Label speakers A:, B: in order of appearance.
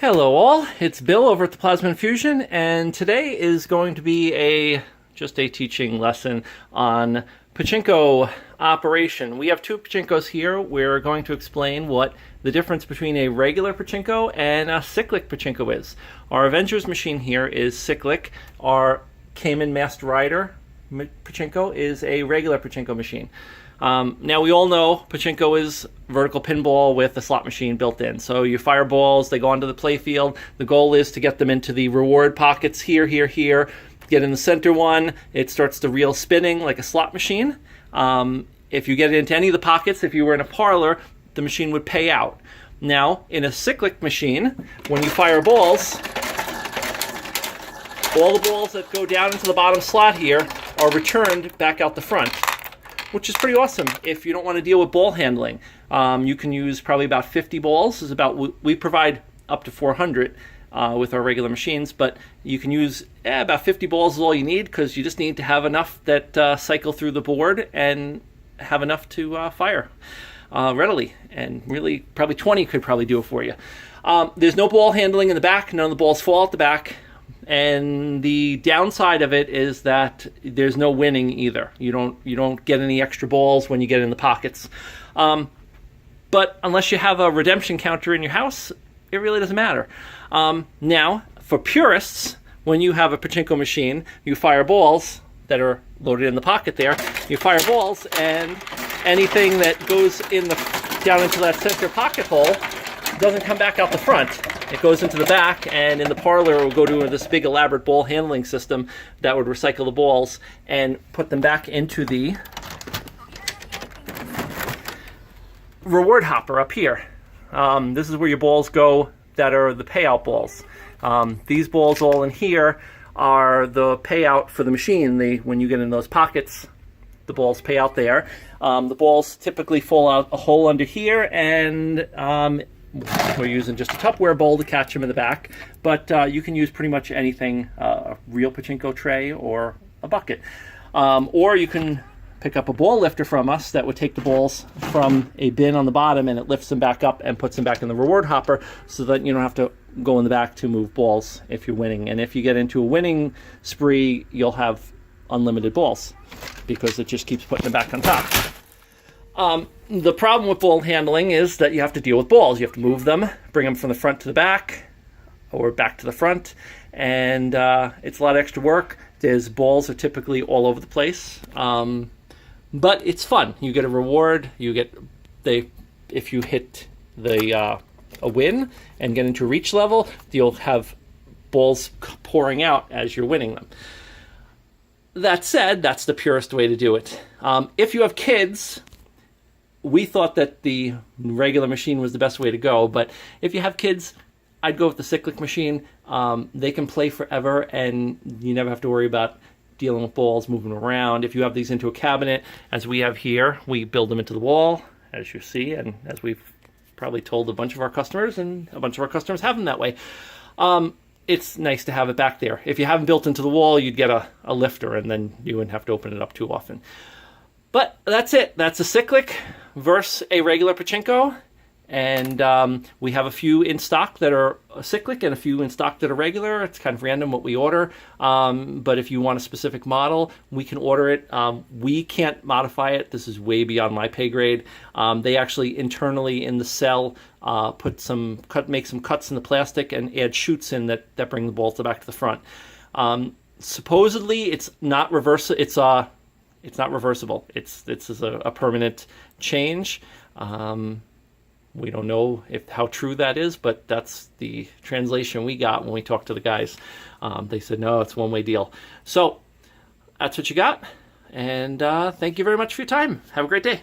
A: Hello all, it's Bill over at the Plasma Infusion, and today is going to be just a teaching lesson on Pachinko operation. We have two Pachinkos here. We're going to explain what the difference between a regular Pachinko and a Cyclic Pachinko is. Our Avengers machine here is Cyclic. Our Cayman Master Rider Pachinko is a regular Pachinko machine. Now we all know Pachinko is vertical pinball with a slot machine built in. So you fire balls, they go onto the play field. The goal is to get them into the reward pockets here, get in the center one. It starts the reel spinning like a slot machine. If you get it into any of the pockets, if you were in a parlor, the machine would pay out. Now, in a Cyclic machine, when you fire balls, all the balls that go down into the bottom slot here are returned back out the front, which is pretty awesome if you don't want to deal with ball handling. You can use probably about 50 balls. We provide up to 400 with our regular machines, but you can use about 50 balls is all you need, because you just need to have enough that cycle through the board and have enough to fire readily. And really, probably 20 could probably do it for you. There's no ball handling in the back. None of the balls fall out the back. And the downside of it is that there's no winning either. You don't get any extra balls when you get in the pockets. But unless you have a redemption counter in your house, it really doesn't matter. Now, for purists, when you have a Pachinko machine, you fire balls that are loaded in the pocket there. You fire balls, and anything that goes down into that center pocket hole doesn't come back out the front. It goes into the back, and in the parlor it will go to this big elaborate ball handling system that would recycle the balls and put them back into the reward hopper up here. This is where your balls go that are the payout balls. These balls all in here are the payout for the machine. When you get in those pockets, the balls pay out there. The balls typically fall out a hole under here, and we're using just a Tupperware bowl to catch them in the back, but you can use pretty much anything, a real Pachinko tray or a bucket. Or you can pick up a ball lifter from us that would take the balls from a bin on the bottom, and it lifts them back up and puts them back in the reward hopper, so that you don't have to go in the back to move balls if you're winning. And if you get into a winning spree, you'll have unlimited balls, because it just keeps putting them back on top. The problem with ball handling is that you have to deal with balls. You have to move them, bring them from the front to the back, or back to the front, and it's a lot of extra work. Balls are typically all over the place, but it's fun. You get a reward. If you hit a win and get into reach level, you'll have balls pouring out as you're winning them. That said, that's the purest way to do it. If you have kids, we thought that the regular machine was the best way to go, but if you have kids, I'd go with the Cyclic machine. They can play forever, and you never have to worry about dealing with balls moving around. If you have these into a cabinet, as we have here, we build them into the wall, as you see, and as we've probably told a bunch of our customers, and a bunch of our customers have them that way. It's nice to have it back there. If you haven't built into the wall, you'd get a lifter, and then you wouldn't have to open it up too often. But that's it. That's a Cyclic versus a regular Pachinko. And we have a few in stock that are Cyclic and a few in stock that are regular. It's kind of random what we order. But if you want a specific model, we can order it. We can't modify it. This is way beyond my pay grade. They actually internally in the cell make some cuts in the plastic and add chutes in that bring the balls back to the front. Supposedly, it's not reversible. It's not reversible. It's a permanent change. We don't know how true that is, but that's the translation we got when we talked to the guys. They said, no, it's a one-way deal. So that's what you got. And thank you very much for your time. Have a great day.